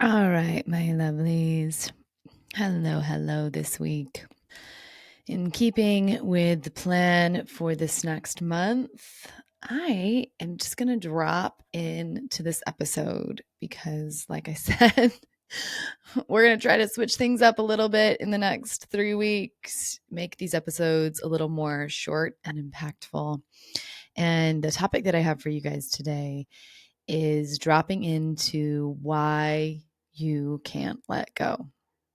All right, my lovelies. Hello this week. In keeping with the plan for this next month, I am just going to drop into this episode because, like I said, we're going to try to switch things up a little bit in the next 3 weeks, make these episodes a little more short and impactful. And the topic that I have for you guys today is dropping into why you can't let go.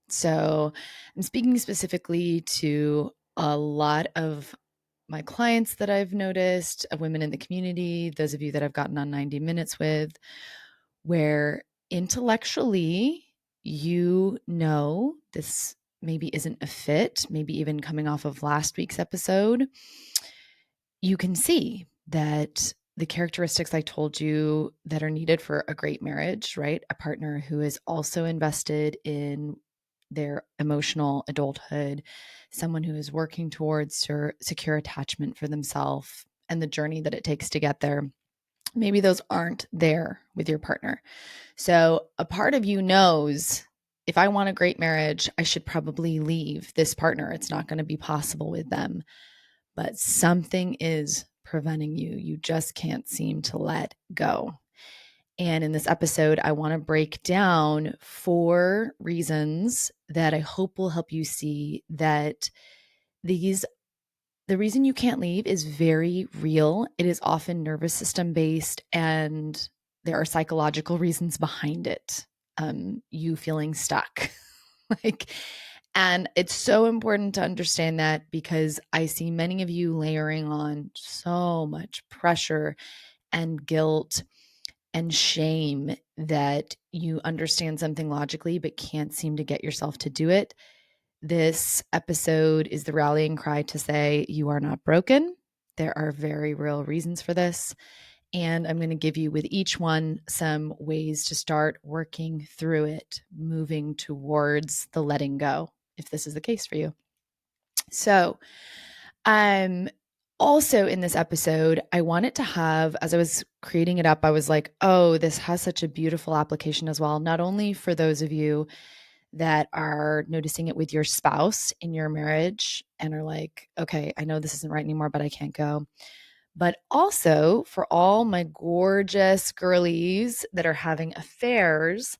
So, I'm speaking specifically to a lot of my clients that I've noticed, of women in the community, those of you that I've gotten on 90 minutes with, where intellectually you know this maybe isn't a fit, maybe even coming off of last week's episode, you can see that the characteristics I told you that are needed for a great marriage, right? A partner who is also invested in their emotional adulthood, someone who is working towards secure attachment for themselves and the journey that it takes to get there. Maybe those aren't there with your partner. So a part of you knows, if I want a great marriage, I should probably leave this partner. It's not going to be possible with them, but something is preventing you. You just can't seem to let go. And in this episode, I want to break down 4 reasons that I hope will help you see that the reason you can't leave is very real. It is often nervous system based, and there are psychological reasons behind it. You feeling stuck. like And it's so important to understand that, because I see many of you layering on so much pressure and guilt and shame that you understand something logically but can't seem to get yourself to do it. This episode is the rallying cry to say you are not broken. There are very real reasons for this. And I'm going to give you with each one some ways to start working through it, moving towards the letting go, if this is the case for you. So, also in this episode, I wanted to have, as I was creating it up, I was like, oh, this has such a beautiful application as well, not only for those of you that are noticing it with your spouse in your marriage and are like, okay, I know this isn't right anymore, but I can't go. But also for all my gorgeous girlies that are having affairs,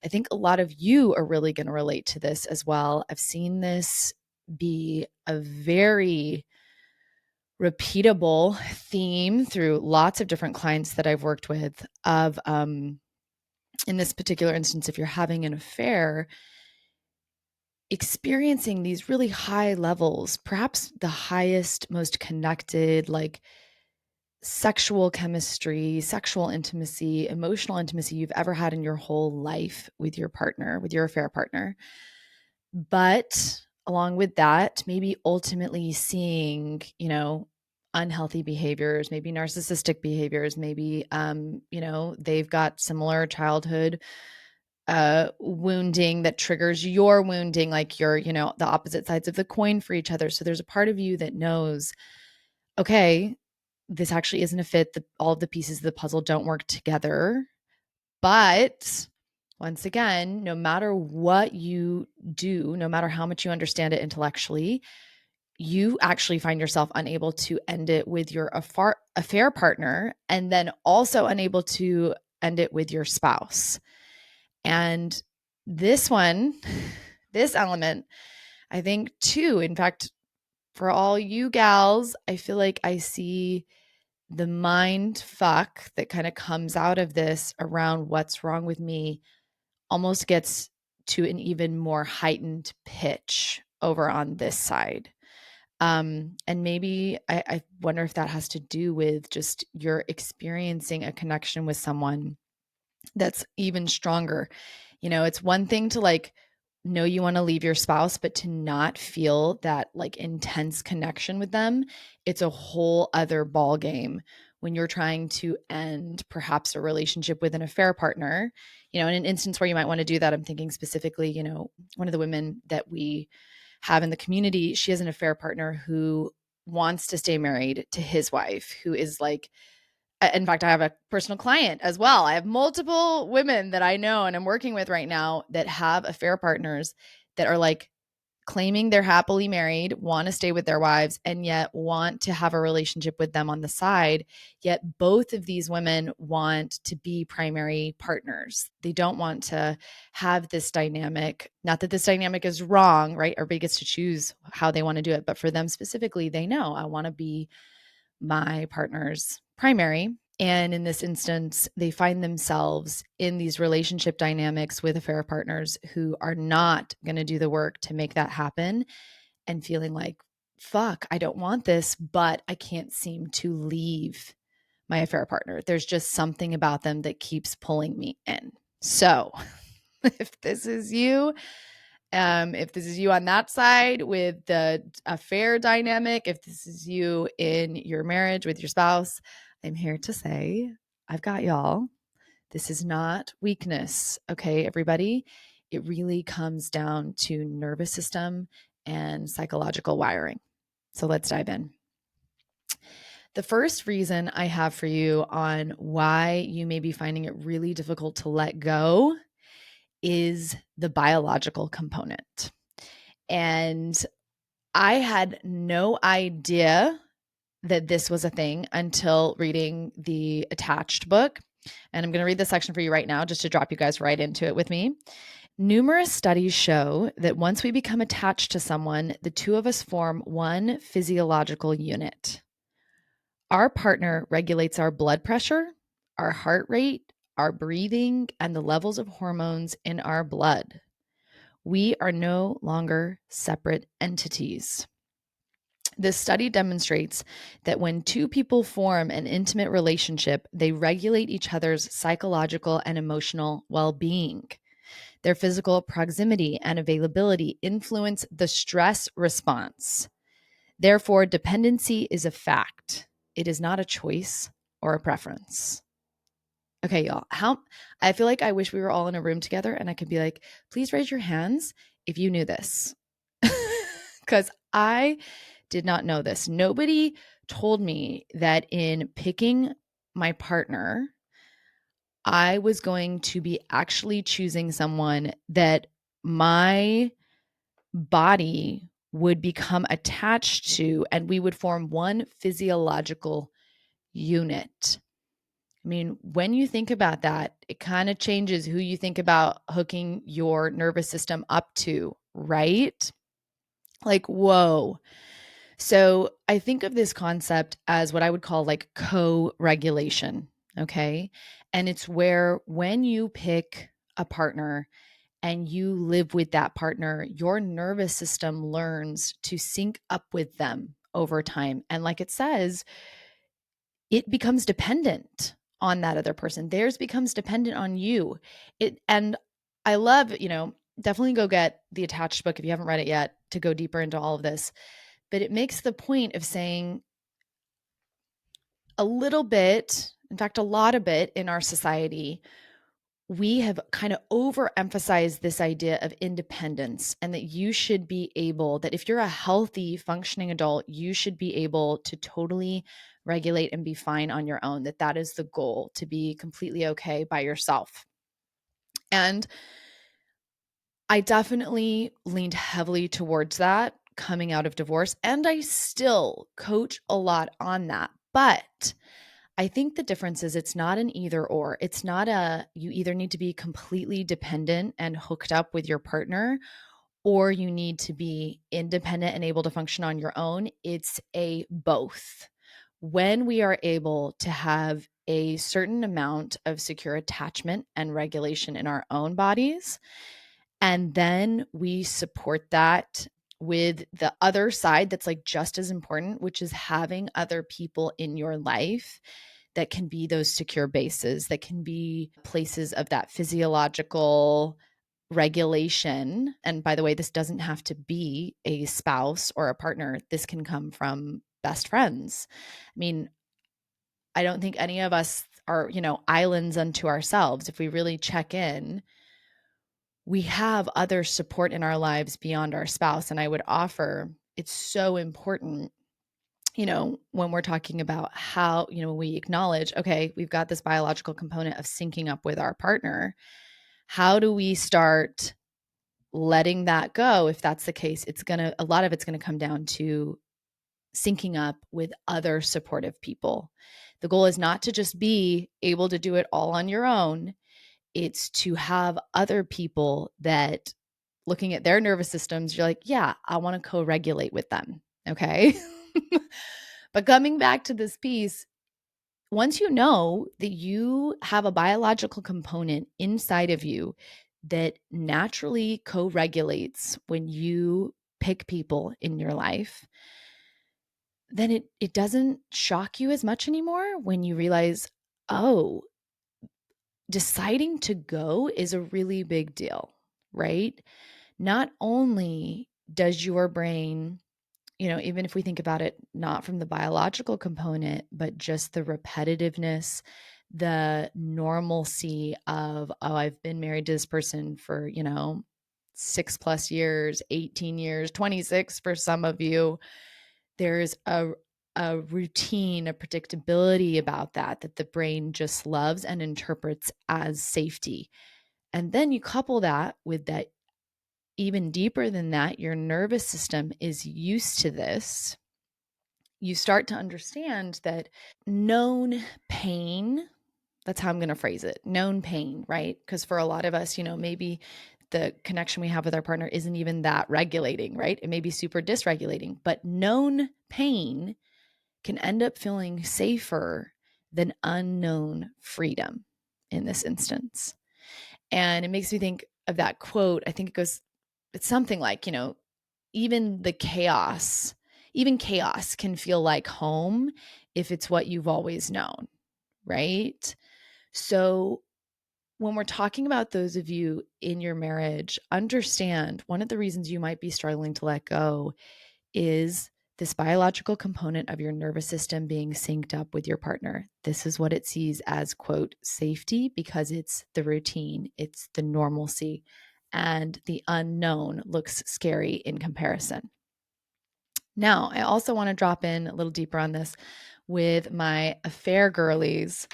I think a lot of you are really going to relate to this as well. I've seen this be a very repeatable theme through lots of different clients that I've worked with of in this particular instance, if you're having an affair, experiencing these really high levels, perhaps the highest, most connected, like sexual chemistry, sexual intimacy, emotional intimacy you've ever had in your whole life with your partner, with your affair partner. But along with that, maybe ultimately seeing, unhealthy behaviors, maybe narcissistic behaviors, maybe, they've got similar childhood wounding that triggers your wounding, like you're, the opposite sides of the coin for each other. So there's a part of you that knows, okay, this actually isn't a fit. All of the pieces of the puzzle don't work together. But once again, no matter what you do, no matter how much you understand it intellectually, you actually find yourself unable to end it with your affair partner, and then also unable to end it with your spouse. And this one, this element, I think too, in fact, for all you gals, I feel like I see the mind fuck that kind of comes out of this around what's wrong with me almost gets to an even more heightened pitch over on this side. And maybe I wonder if that has to do with just you're experiencing a connection with someone that's even stronger. It's one thing to like know you want to leave your spouse, but to not feel that like intense connection with them, it's a whole other ball game when you're trying to end perhaps a relationship with an affair partner. In an instance where you might want to do that, I'm thinking specifically, one of the women that we have in the community, she has an affair partner who wants to stay married to his wife, who is like In fact, I have a personal client as well. I have multiple women that I know and I'm working with right now that have affair partners that are like claiming they're happily married, want to stay with their wives, and yet want to have a relationship with them on the side. Yet both of these women want to be primary partners. They don't want to have this dynamic. Not that this dynamic is wrong, right? Everybody gets to choose how they want to do it. But for them specifically, they know I want to be my partner's primary. And in this instance, they find themselves in these relationship dynamics with affair partners who are not going to do the work to make that happen and feeling like, fuck, I don't want this, but I can't seem to leave my affair partner. There's just something about them that keeps pulling me in. So if this is you, if this is you on that side with the affair dynamic, if this is you in your marriage with your spouse, I'm here to say, I've got y'all. This is not weakness, okay, everybody? It really comes down to nervous system and psychological wiring. So let's dive in. The first reason I have for you on why you may be finding it really difficult to let go is the biological component. And I had no idea that this was a thing until reading the Attached book. And I'm going to read this section for you right now just to drop you guys right into it with me. Numerous studies show that once we become attached to someone, the two of us form one physiological unit. Our partner regulates our blood pressure, our heart rate, our breathing, and the levels of hormones in our blood. We are no longer separate entities. This study demonstrates that when two people form an intimate relationship, they regulate each other's psychological and emotional well-being. Their physical proximity and availability influence the stress response. Therefore, dependency is a fact. It is not a choice or a preference. Okay, y'all. I feel like I wish we were all in a room together and I could be like, please raise your hands if you knew this. Because I did not know this. Nobody told me that in picking my partner, I was going to be actually choosing someone that my body would become attached to and we would form one physiological unit. I mean, when you think about that, it kind of changes who you think about hooking your nervous system up to, right? Like, whoa. So I think of this concept as what I would call like co-regulation. Okay. And it's where when you pick a partner and you live with that partner, your nervous system learns to sync up with them over time. And like it says, it becomes dependent on that other person. Theirs becomes dependent on you. And I love, definitely go get the Attached book if you haven't read it yet to go deeper into all of this. But it makes the point of saying a little bit, in fact, a lot of it in our society, we have kind of overemphasized this idea of independence and that you should be able, that if you're a healthy, functioning adult, you should be able to totally regulate and be fine on your own, that is the goal, to be completely okay by yourself. And I definitely leaned heavily towards that coming out of divorce, and I still coach a lot on that. But I think the difference is it's not an either or. It's not you either need to be completely dependent and hooked up with your partner, or you need to be independent and able to function on your own. It's a both. When we are able to have a certain amount of secure attachment and regulation in our own bodies, and then we support that with the other side that's like just as important, which is having other people in your life that can be those secure bases, that can be places of that physiological regulation. And by the way, this doesn't have to be a spouse or a partner. This can come from best friends. I mean, I don't think any of us are, islands unto ourselves. If we really check in, we have other support in our lives beyond our spouse. And I would offer it's so important when we're talking about how, when we acknowledge, okay, we've got this biological component of syncing up with our partner, how do we start letting that go? If that's the case, a lot of it's going to come down to syncing up with other supportive people. The goal is not to just be able to do it all on your own. It's to have other people that, looking at their nervous systems, you're like, yeah, I want to co-regulate with them. Okay. But coming back to this piece, once you know that you have a biological component inside of you that naturally co-regulates when you pick people in your life, then it doesn't shock you as much anymore when you realize, oh, deciding to go is a really big deal, right? Not only does your brain, even if we think about it not from the biological component, but just the repetitiveness, the normalcy of, oh, I've been married to this person for, 6+ years, 18 years, 26 for some of you. There's a routine, a predictability about that the brain just loves and interprets as safety. And then you couple that with that, even deeper than that, your nervous system is used to this. You start to understand that known pain, that's how I'm going to phrase it, known pain, right? Because for a lot of us, maybe the connection we have with our partner isn't even that regulating, right? It may be super dysregulating, but known pain can end up feeling safer than unknown freedom in this instance. And it makes me think of that quote. I think it's something like, even chaos can feel like home if it's what you've always known, right? So when we're talking about those of you in your marriage, understand one of the reasons you might be struggling to let go is this biological component of your nervous system being synced up with your partner. This is what it sees as, quote, safety, because it's the routine, it's the normalcy, and the unknown looks scary in comparison. Now, I also want to drop in a little deeper on this with my affair girlies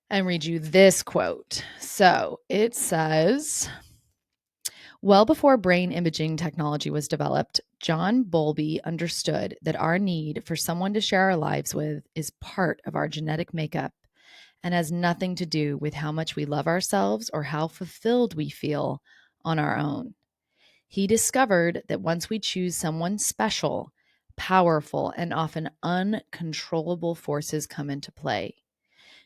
and read you this quote. So it says, well before brain imaging technology was developed, John Bowlby understood that our need for someone to share our lives with is part of our genetic makeup and has nothing to do with how much we love ourselves or how fulfilled we feel on our own. He discovered that once we choose someone special, powerful, and often uncontrollable forces come into play.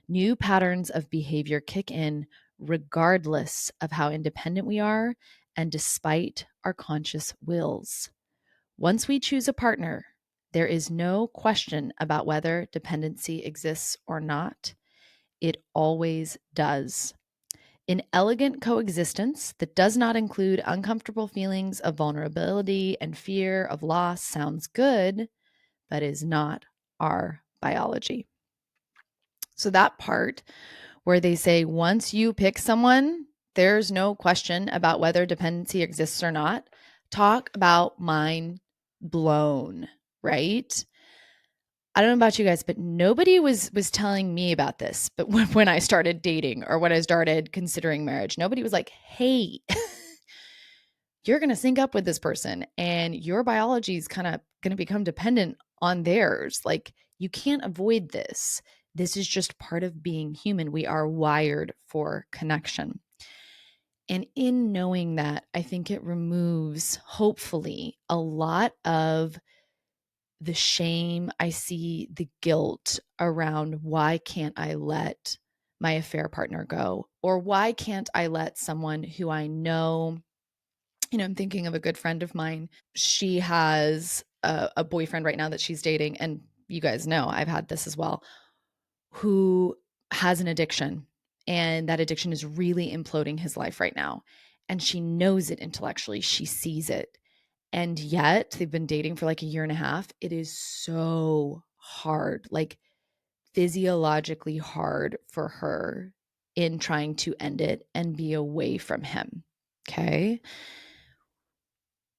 New patterns of behavior kick in regardless of how independent we are and despite our conscious wills. Once we choose a partner, there is no question about whether dependency exists or not. It always does. An elegant coexistence that does not include uncomfortable feelings of vulnerability and fear of loss sounds good, but is not our biology. So that part where they say once you pick someone, there's no question about whether dependency exists or not. Talk about mind blown, right? I don't know about you guys, but nobody was telling me about this. But when I started dating or when I started considering marriage, nobody was like, hey, you're going to sync up with this person and your biology is kind of going to become dependent on theirs. Like, you can't avoid this. This is just part of being human. We are wired for connection. And in knowing that, I think it removes, hopefully, a lot of the shame. I see the guilt around, why can't I let my affair partner go? Or why can't I let someone who I know, I'm thinking of a good friend of mine. She has a boyfriend right now that she's dating. And you guys know I've had this as well, who has an addiction. And that addiction is really imploding his life right now. And she knows it intellectually. She sees it. And yet they've been dating for like a year and a half. It is so hard, like physiologically hard for her in trying to end it and be away from him. Okay.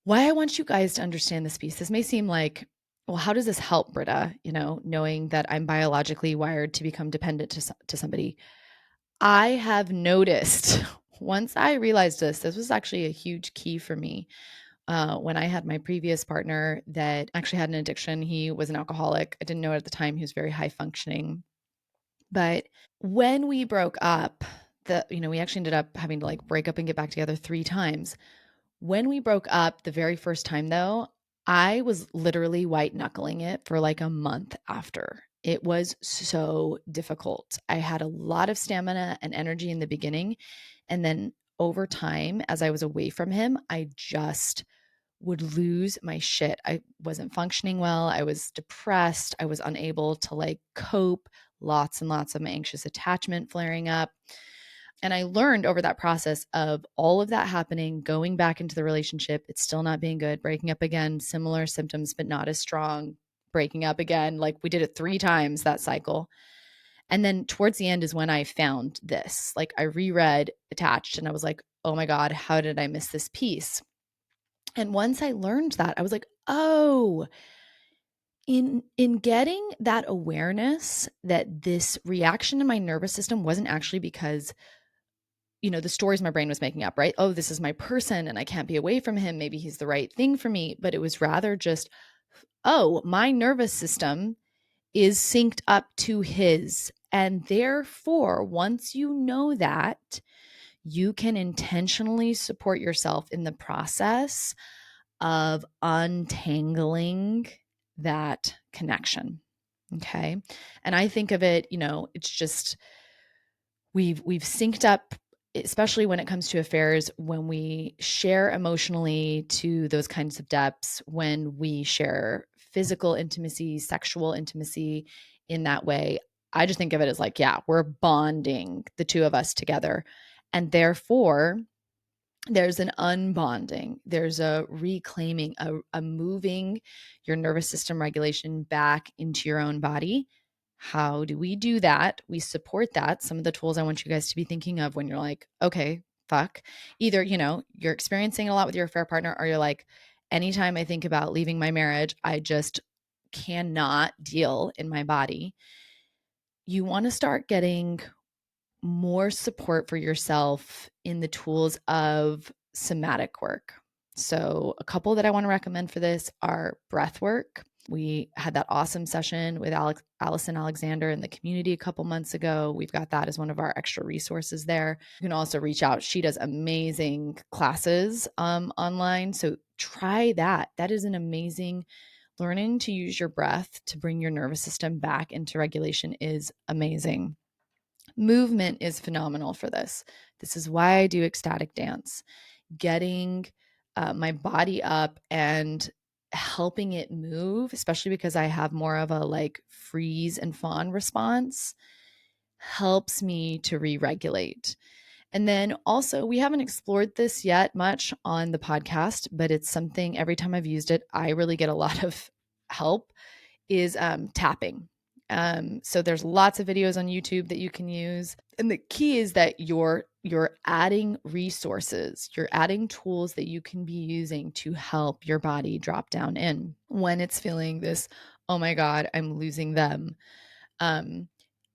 Why I want you guys to understand this piece. This may seem like well, how does this help, Britta? Knowing that I'm biologically wired to become dependent to somebody. I have noticed once I realized this was actually a huge key for me. When I had my previous partner that actually had an addiction, he was an alcoholic. I didn't know it at the time. He was very high functioning. But when we broke up, we actually ended up having to like break up and get back together 3 times. When we broke up the very first time, though, I was literally white knuckling it for like a month after. It was so difficult. I had a lot of stamina and energy in the beginning. And then over time, as I was away from him, I just would lose my shit. I wasn't functioning well. I was depressed. I was unable to like cope. Lots and lots of anxious attachment flaring up. And I learned over that process of all of that happening, going back into the relationship, it's still not being good, breaking up again, similar symptoms, but not as strong, breaking up again. Like we did it 3 times that cycle. And then towards the end is when I found this. Like I reread Attached and I was like, oh my God, how did I miss this piece? And once I learned that, I was like, oh, in getting that awareness that this reaction in my nervous system wasn't actually because the stories my brain was making up, right? Oh, this is my person and I can't be away from him. Maybe he's the right thing for me. But it was rather just, oh, my nervous system is synced up to his. And therefore, once you know that, you can intentionally support yourself in the process of untangling that connection. Okay. And I think of it, it's just we've synced up, especially when it comes to affairs, when we share emotionally to those kinds of depths, when we share physical intimacy, sexual intimacy in that way. I just think of it as like, yeah, we're bonding the two of us together. And therefore, there's an unbonding, there's a reclaiming, a moving your nervous system regulation back into your own body. How do we do that? We support that. Some of the tools I want you guys to be thinking of when you're like, okay, fuck. Either, you're experiencing a lot with your affair partner, or you're like, anytime I think about leaving my marriage, I just cannot deal in my body. You want to start getting more support for yourself in the tools of somatic work. So, a couple that I want to recommend for this are breath work. We had that awesome session with Allison Alexander in the community a couple months ago. We've got that as one of our extra resources there. You can also reach out. She does amazing classes online. So try that. That is an amazing learning to use your breath to bring your nervous system back into regulation is amazing. Movement is phenomenal for this. This is why I do ecstatic dance. Getting my body up and helping it move, especially because I have more of a like freeze and fawn response, helps me to re-regulate. And then also, we haven't explored this yet much on the podcast, but it's something every time I've used it, I really get a lot of help is tapping. So there's lots of videos on YouTube that you can use. And the key is that you're adding resources, you're adding tools that you can be using to help your body drop down in when it's feeling this, oh my God, I'm losing them. And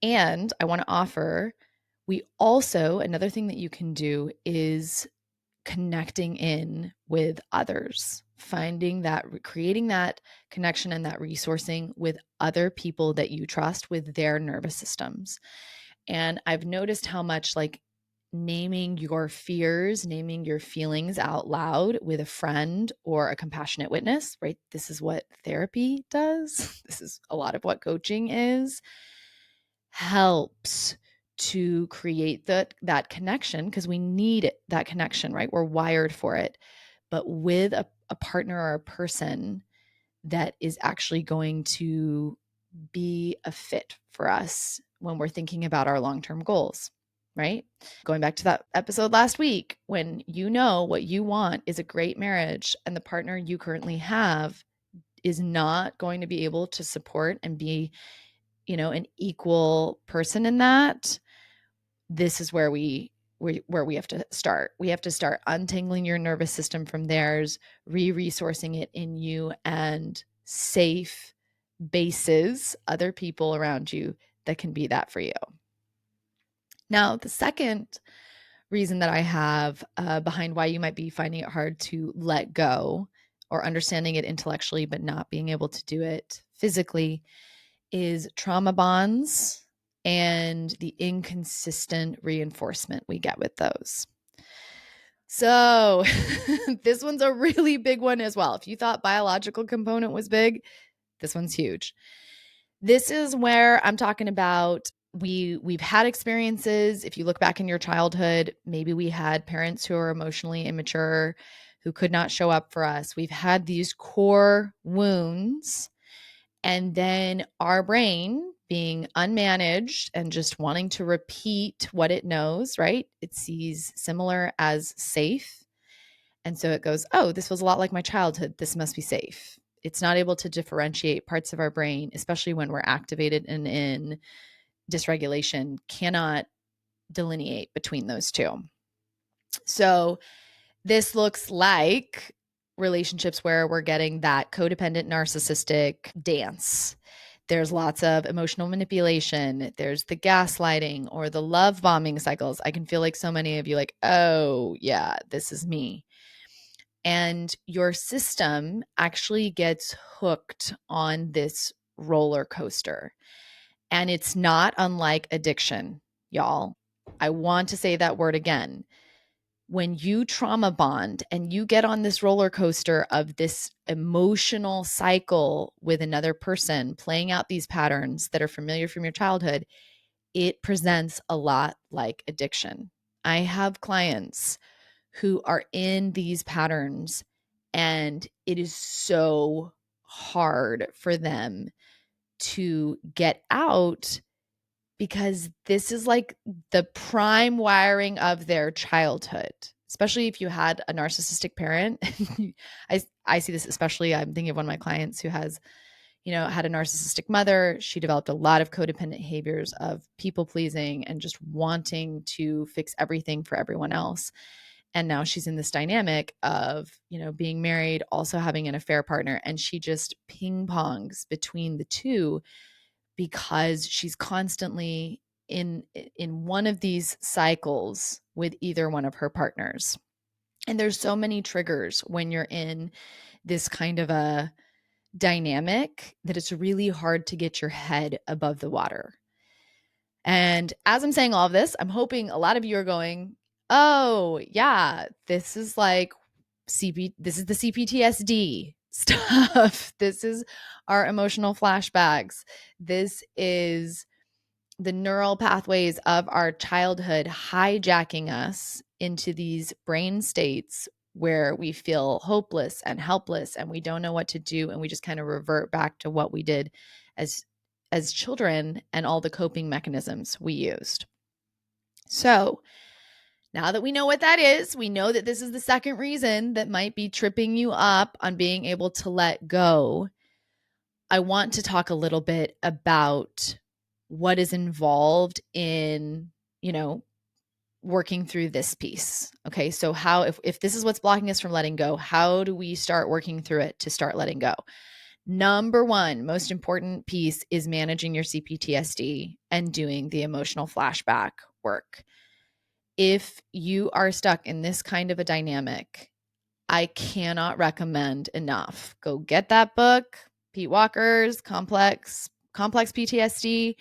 I want to offer, we also, another thing that you can do is connecting in with others, finding that, creating that connection and that resourcing with other people that you trust with their nervous systems. And I've noticed how much like naming your fears, naming your feelings out loud with a friend or a compassionate witness, right? This is what therapy does. This is a lot of what coaching is, helps to create that connection, because we need that connection, right? We're wired for it. But with a partner or a person that is actually going to be a fit for us when we're thinking about our long-term goals, right? Going back to that episode last week, when you know what you want is a great marriage and the partner you currently have is not going to be able to support and be, an equal person in that, this is where we have to start. We have to start untangling your nervous system from theirs, re-resourcing it in you, and safe bases, other people around you that can be that for you. Now, the second reason that I have behind why you might be finding it hard to let go or understanding it intellectually, but not being able to do it physically is trauma bonds and the inconsistent reinforcement we get with those. So this one's a really big one as well. If you thought biological component was big, this one's huge. This is where I'm talking about we've had experiences. If you look back in your childhood, maybe we had parents who are emotionally immature, who could not show up for us. We've had these core wounds, and then our brain being unmanaged and just wanting to repeat what it knows, right? It sees similar as safe. And so it goes, oh, this was a lot like my childhood. This must be safe. It's not able to differentiate parts of our brain, especially when we're activated and in dysregulation, cannot delineate between those two. So this looks like relationships where we're getting that codependent narcissistic dance. There's lots of emotional manipulation. There's the gaslighting or the love bombing cycles. I can feel like so many of you like, oh yeah, this is me. And your system actually gets hooked on this roller coaster. And it's not unlike addiction, y'all. I want to say that word again. When you trauma bond and you get on this roller coaster of this emotional cycle with another person, playing out these patterns that are familiar from your childhood, it presents a lot like addiction. I have clients who are in these patterns, and it is so hard for them to get out because this is like the prime wiring of their childhood, especially if you had a narcissistic parent. I see this, especially I'm thinking of one of my clients who has, had a narcissistic mother. She developed a lot of codependent behaviors of people pleasing and just wanting to fix everything for everyone else. And now she's in this dynamic of, being married, also having an affair partner, and she just ping pongs between the two because she's constantly in one of these cycles with either one of her partners. And there's so many triggers when you're in this kind of a dynamic that it's really hard to get your head above the water. And as I'm saying all of this, I'm hoping a lot of you are going, oh yeah, this is like this is the CPTSD stuff. This is our emotional flashbacks. This is the neural pathways of our childhood hijacking us into these brain states where we feel hopeless and helpless and we don't know what to do, and we just kind of revert back to what we did as children and all the coping mechanisms we used. So now that we know what that is, we know that this is the second reason that might be tripping you up on being able to let go. I want to talk a little bit about what is involved in, working through this piece. Okay. So how, if this is what's blocking us from letting go, how do we start working through it to start letting go? Number one, most important piece is managing your CPTSD and doing the emotional flashback work. If you are stuck in this kind of a dynamic, I cannot recommend enough. Go get that book, Pete Walker's Complex PTSD,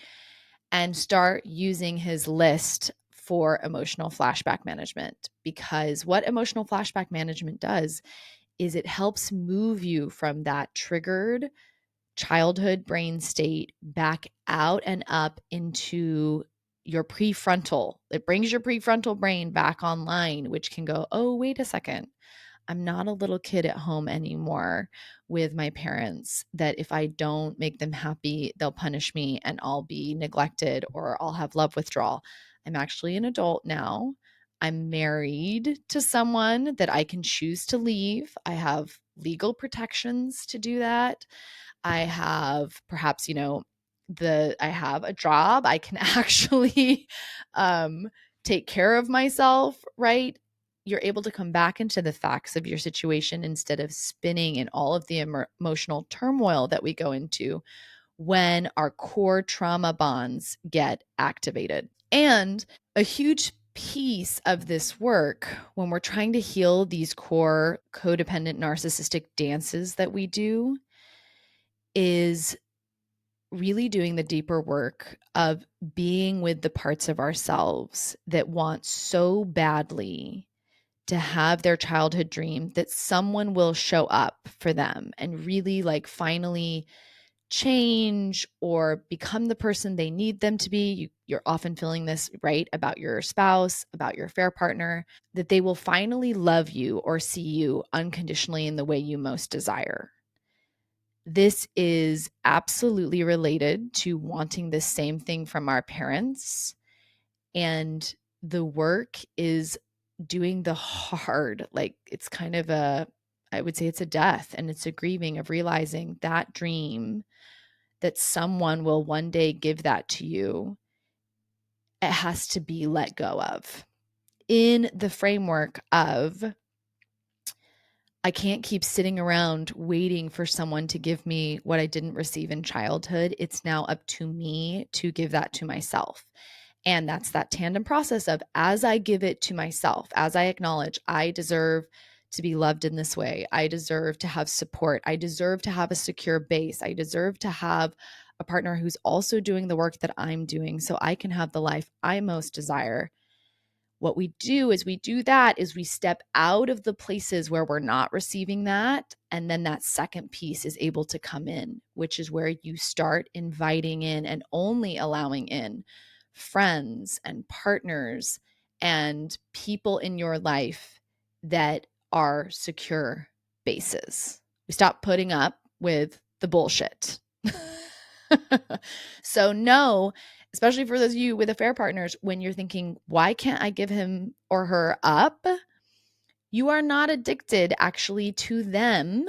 and start using his list for emotional flashback management. Because what emotional flashback management does is it helps move you from that triggered childhood brain state back out and up into your prefrontal. It brings your prefrontal brain back online, which can go, oh, wait a second. I'm not a little kid at home anymore with my parents that if I don't make them happy, they'll punish me and I'll be neglected or I'll have love withdrawal. I'm actually an adult now. I'm married to someone that I can choose to leave. I have legal protections to do that. I have perhaps, I have a job. I can actually take care of myself, right? you're able to come back into the facts of your situation instead of spinning in all of the emotional turmoil that we go into when our core trauma bonds get activated. And a huge piece of this work when we're trying to heal these core codependent narcissistic dances that we do is really doing the deeper work of being with the parts of ourselves that want so badly to have their childhood dream that someone will show up for them and really like finally change or become the person they need them to be. You're often feeling this, right, about your spouse, about your affair partner, that they will finally love you or see you unconditionally in the way you most desire. This is absolutely related to wanting the same thing from our parents. And the work is doing the hard, like it's kind of I would say it's a death and it's a grieving of realizing that dream that someone will one day give that to you, it has to be let go of in the framework of I can't keep sitting around waiting for someone to give me what I didn't receive in childhood. It's now up to me to give that to myself. And that's that tandem process of as I give it to myself, as I acknowledge I deserve to be loved in this way, I deserve to have support, I deserve to have a secure base, I deserve to have a partner who's also doing the work that I'm doing so I can have the life I most desire. What we do is we step out of the places where we're not receiving that. And then that second piece is able to come in, which is where you start inviting in and only allowing in friends and partners and people in your life that are secure bases. We stop putting up with the bullshit. So no, especially for those of you with affair partners, when you're thinking, why can't I give him or her up? You are not addicted actually to them.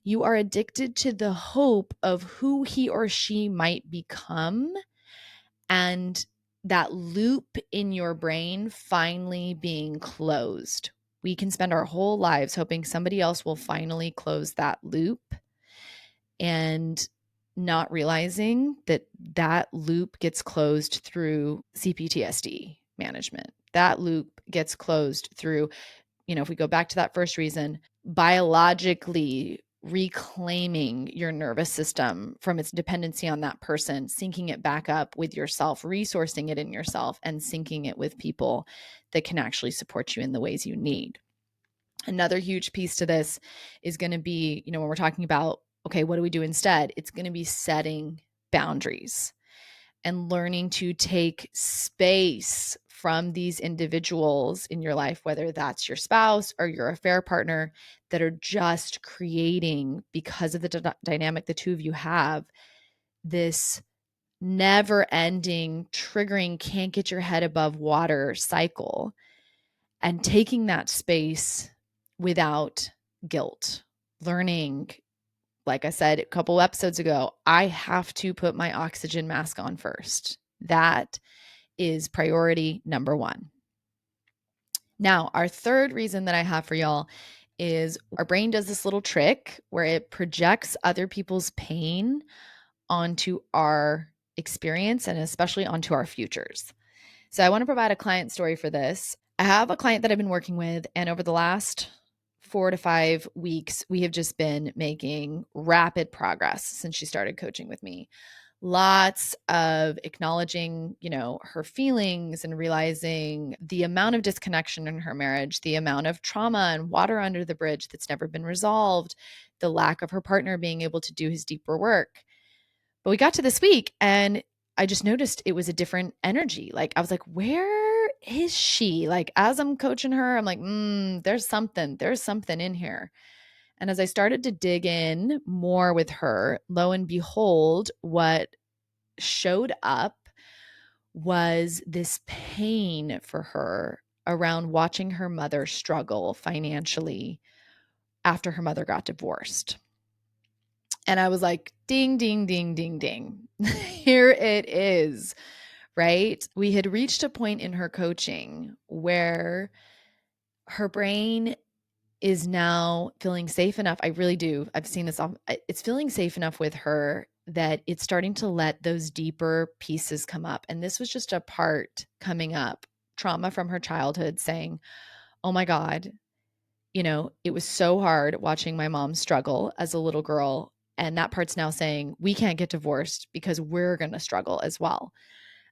You are addicted to the hope of who he or she might become and that loop in your brain finally being closed. We can spend our whole lives hoping somebody else will finally close that loop and not realizing that that loop gets closed through CPTSD management. That loop gets closed through, if we go back to that first reason, biologically reclaiming your nervous system from its dependency on that person, syncing it back up with yourself, resourcing it in yourself, and syncing it with people that can actually support you in the ways you need. Another huge piece to this is going to be, when we're talking about, okay, what do we do instead? It's going to be setting boundaries and learning to take space from these individuals in your life, whether that's your spouse or your affair partner, that are just creating, because of the dynamic the two of you have, this never ending, triggering, can't get your head above water cycle, and taking that space without guilt, learning, like I said a couple episodes ago, I have to put my oxygen mask on first. That is priority number one. Now, our third reason that I have for y'all is our brain does this little trick where it projects other people's pain onto our experience and especially onto our futures. So I want to provide a client story for this. I have a client that I've been working with, and over the last 4 to 5 weeks, we have just been making rapid progress since she started coaching with me. Lots of acknowledging, her feelings and realizing the amount of disconnection in her marriage, the amount of trauma and water under the bridge that's never been resolved, the lack of her partner being able to do his deeper work. But we got to this week and I just noticed it was a different energy. Like I was like, where is she? Like as I'm coaching her, I'm like, there's something in here. And as I started to dig in more with her, lo and behold, what showed up was this pain for her around watching her mother struggle financially after her mother got divorced. And I was like, ding, ding, ding, ding, ding. Here it is, right? We had reached a point in her coaching where her brain is now feeling safe enough. I really do. I've seen this. It's feeling safe enough with her that it's starting to let those deeper pieces come up. And this was just a part coming up, trauma from her childhood, saying, oh my God, it was so hard watching my mom struggle as a little girl. And that part's now saying, we can't get divorced because we're going to struggle as well.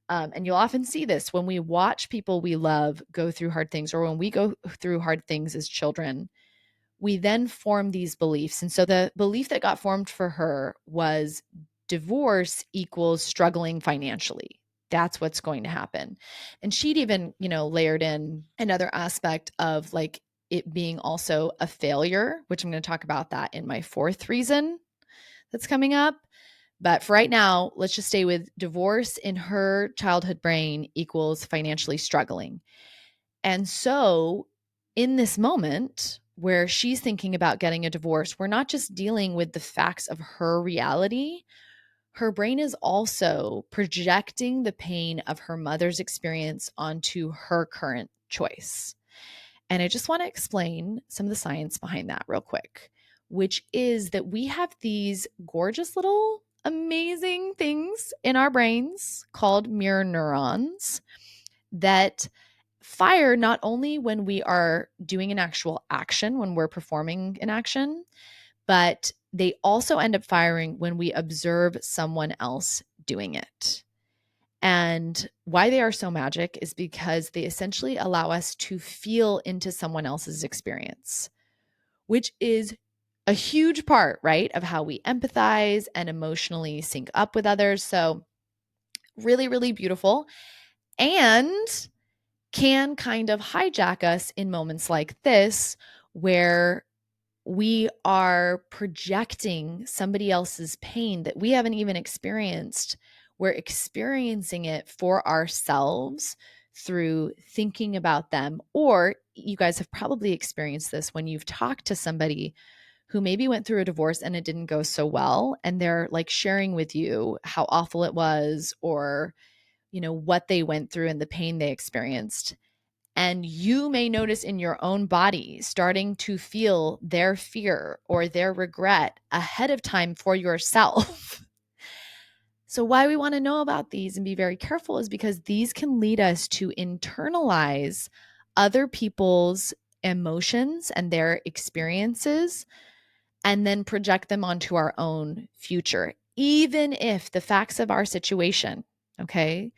And you'll often see this when we watch people we love go through hard things, or when we go through hard things as children, we then form these beliefs. And so the belief that got formed for her was divorce equals struggling financially. That's what's going to happen. And she'd even, layered in another aspect of like it being also a failure, which I'm going to talk about that in my fourth reason that's coming up. But for right now, let's just stay with divorce in her childhood brain equals financially struggling. And so, in this moment where she's thinking about getting a divorce, we're not just dealing with the facts of her reality. Her brain is also projecting the pain of her mother's experience onto her current choice. And I just want to explain some of the science behind that real quick, which is that we have these gorgeous little amazing things in our brains called mirror neurons that fire not only when we are doing an actual action, when we're performing an action, but they also end up firing when we observe someone else doing it. And why they are so magic is because they essentially allow us to feel into someone else's experience, which is a huge part, right, of how we empathize and emotionally sync up with others. So, really, really beautiful. And can kind of hijack us in moments like this where we are projecting somebody else's pain that we haven't even experienced. We're experiencing it for ourselves through thinking about them. Or you guys have probably experienced this when you've talked to somebody who maybe went through a divorce and it didn't go so well, and they're like sharing with you how awful it was, or what they went through and the pain they experienced. And you may notice in your own body starting to feel their fear or their regret ahead of time for yourself. So, why we want to know about these and be very careful is because these can lead us to internalize other people's emotions and their experiences and then project them onto our own future, even if the facts of our situation, okay,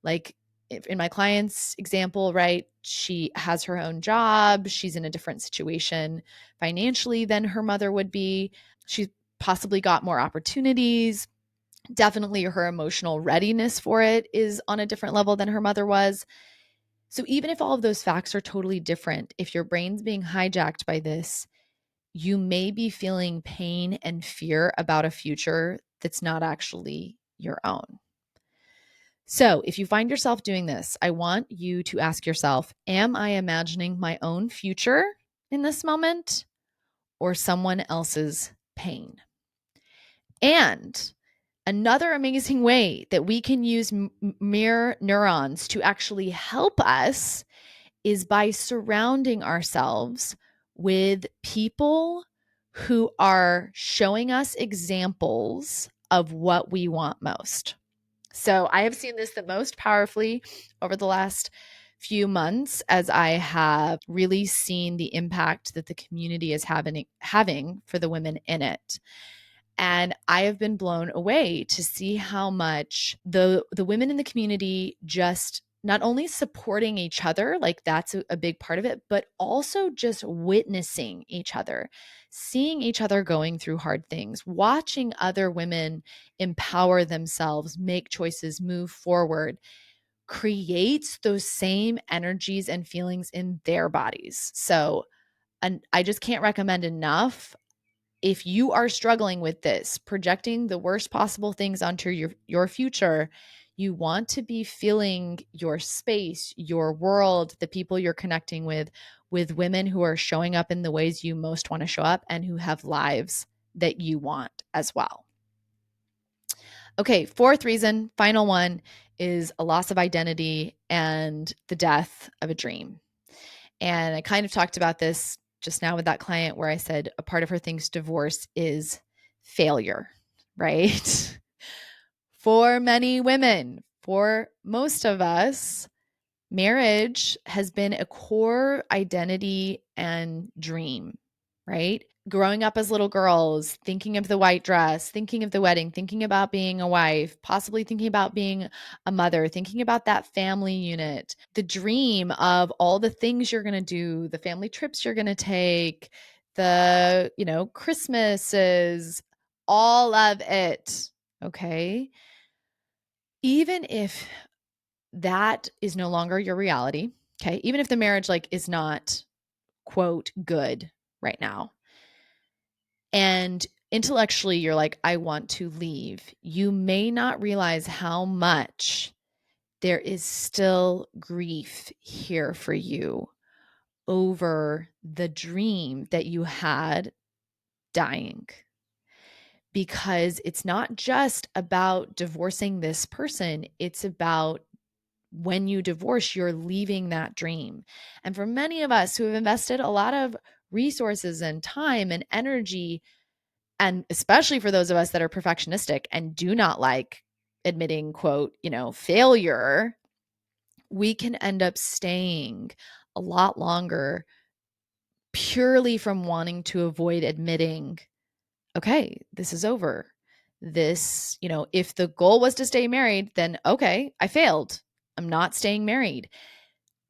like in my client's example, right, she has her own job, she's in a different situation financially than her mother would be, she's possibly got more opportunities, definitely her emotional readiness for it is on a different level than her mother was. So even if all of those facts are totally different, if your brain's being hijacked by this, you may be feeling pain and fear about a future that's not actually your own. So, if you find yourself doing this, I want you to ask yourself, am I imagining my own future in this moment or someone else's pain? And another amazing way that we can use mirror neurons to actually help us is by surrounding ourselves with people who are showing us examples of what we want most. So I have seen this the most powerfully over the last few months as I have really seen the impact that the community is having for the women in it. And I have been blown away to see how much the women in the community just not only supporting each other, like that's a big part of it, but also just witnessing each other, seeing each other going through hard things, watching other women empower themselves, make choices, move forward, creates those same energies and feelings in their bodies. So, and I just can't recommend enough, if you are struggling with this, projecting the worst possible things onto your future, you want to be filling your space, your world, the people you're connecting with women who are showing up in the ways you most want to show up and who have lives that you want as well. Okay, fourth reason, final one, is a loss of identity and the death of a dream. And I kind of talked about this just now with that client where I said a part of her thinks divorce is failure, right? For many women, for most of us, marriage has been a core identity and dream, right? Growing up as little girls, thinking of the white dress, thinking of the wedding, thinking about being a wife, possibly thinking about being a mother, thinking about that family unit, the dream of all the things you're going to do, the family trips you're going to take, the, Christmases, all of it. Okay. Even if that is no longer your reality, okay? Even if the marriage is not quote good right now, and intellectually you're like, I want to leave, you may not realize how much there is still grief here for you over the dream that you had dying. Because it's not just about divorcing this person, it's about when you divorce, you're leaving that dream. And for many of us who have invested a lot of resources and time and energy, and especially for those of us that are perfectionistic and do not like admitting, quote, failure, we can end up staying a lot longer purely from wanting to avoid admitting, okay, this is over. This, if the goal was to stay married, then okay, I failed. I'm not staying married.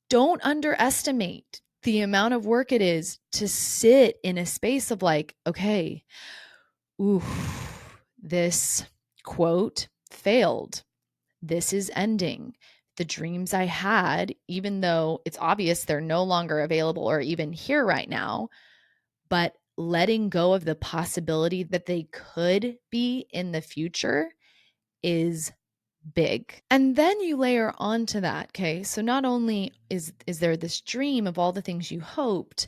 Don't underestimate the amount of work it is to sit in a space of okay, ooh, this quote failed. This is ending. The dreams I had, even though it's obvious they're no longer available or even here right now, but letting go of the possibility that they could be in the future is big. And then you layer onto that, okay? So not only is there this dream of all the things you hoped,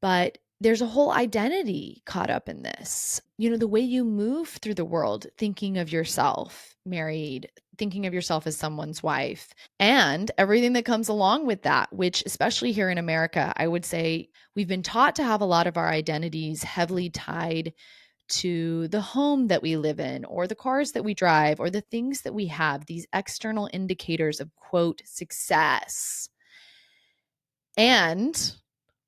but there's a whole identity caught up in this. The way you move through the world, thinking of yourself married, thinking of yourself as someone's wife, and everything that comes along with that, which especially here in America, I would say we've been taught to have a lot of our identities heavily tied to the home that we live in or the cars that we drive or the things that we have, these external indicators of quote success. And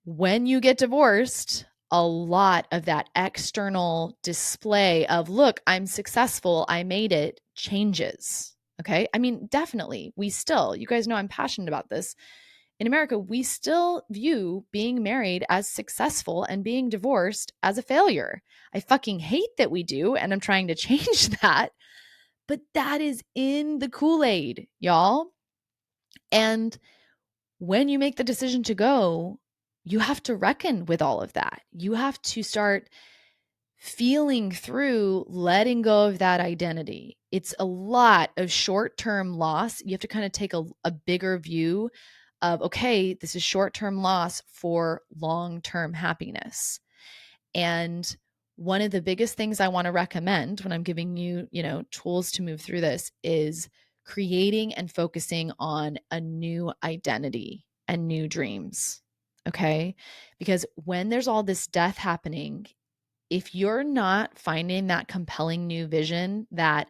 when you get divorced, a lot of that external display of, look, I'm successful, I made it, changes. Okay. I mean, definitely, you guys know I'm passionate about this. In America, we still view being married as successful and being divorced as a failure. I fucking hate that we do, and I'm trying to change that. But that is in the Kool-Aid, y'all. And when you make the decision to go, you have to reckon with all of that. You have to start feeling through letting go of that identity. It's a lot of short-term loss. You have to kind of take a bigger view of, okay, this is short-term loss for long-term happiness. And one of the biggest things I want to recommend when I'm giving you, tools to move through this is creating and focusing on a new identity and new dreams. Okay? Because when there's all this death happening, if you're not finding that compelling new vision that,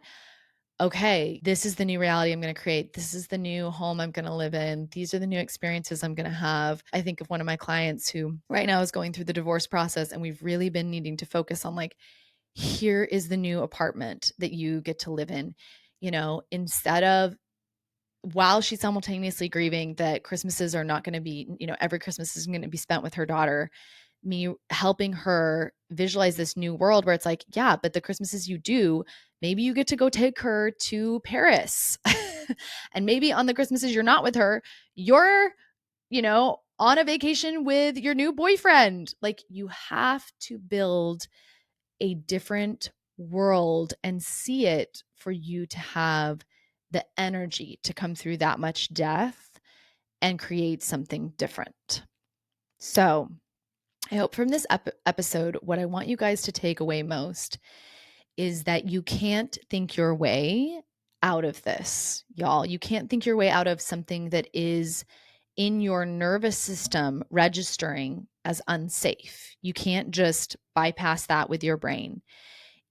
okay, this is the new reality I'm going to create, this is the new home I'm going to live in, these are the new experiences I'm going to have. I think of one of my clients who right now is going through the divorce process, and we've really been needing to focus on here is the new apartment that you get to live in, instead of, while she's simultaneously grieving that Christmases are not going to be, every Christmas is going to be spent with her daughter, me helping her visualize this new world where it's yeah, but the Christmases you do, maybe you get to go take her to Paris. And maybe on the Christmases you're not with her, you're, on a vacation with your new boyfriend. You have to build a different world and see it for you to have the energy to come through that much death and create something different. So I hope from this episode, what I want you guys to take away most is that you can't think your way out of this, y'all. You can't think your way out of something that is in your nervous system registering as unsafe. You can't just bypass that with your brain.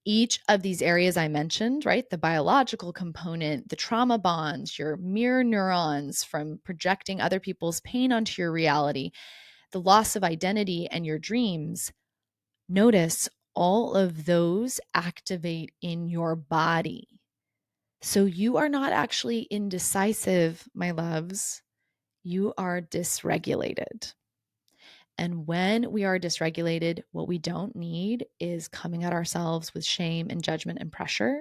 Each of these areas I mentioned, right? The biological component, the trauma bonds, your mirror neurons from projecting other people's pain onto your reality, the loss of identity and your dreams. Notice all of those activate in your body. So you are not actually indecisive, my loves. You are dysregulated. And when we are dysregulated, what we don't need is coming at ourselves with shame and judgment and pressure.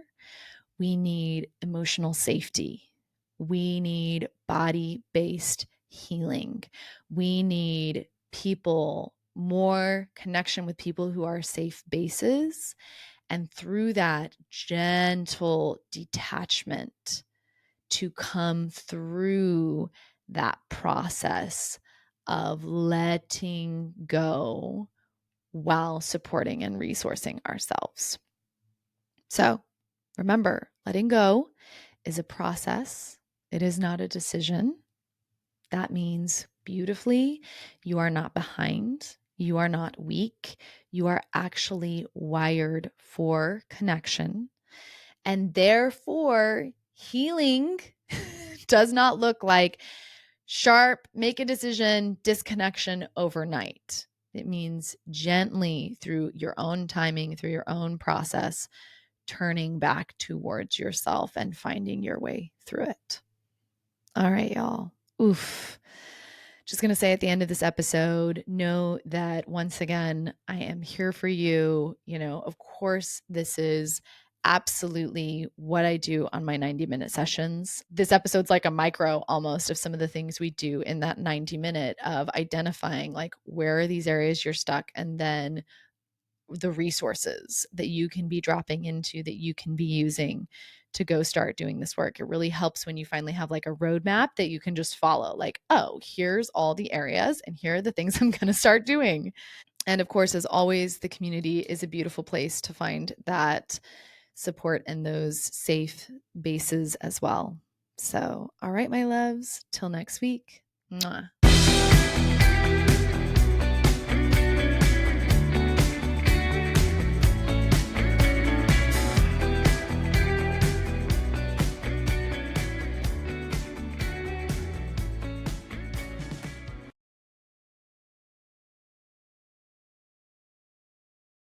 We need emotional safety. We need body-based healing. We need more connection with people who are safe bases. And through that, gentle detachment to come through that process of letting go while supporting and resourcing ourselves. So remember, letting go is a process. It is not a decision. That means beautifully, you are not behind. You are not weak. You are actually wired for connection. And therefore, healing does not look like sharp, make a decision, disconnection overnight. It means gently through your own timing, through your own process, turning back towards yourself and finding your way through it. All right, y'all. Oof. Just going to say at the end of this episode, know that once again, I am here for you. Of course, this is absolutely what I do on my 90-minute sessions. This episode's like a micro almost of some of the things we do in that 90-minute of identifying like where are these areas you're stuck, and then the resources that you can be dropping into, that you can be using to go start doing this work. It really helps when you finally have like a roadmap that you can just follow, like, oh, here's all the areas and here are the things I'm going to start doing. And of course, as always, the community is a beautiful place to find that support and those safe bases as well. So, all right, my loves, till next week. Mwah.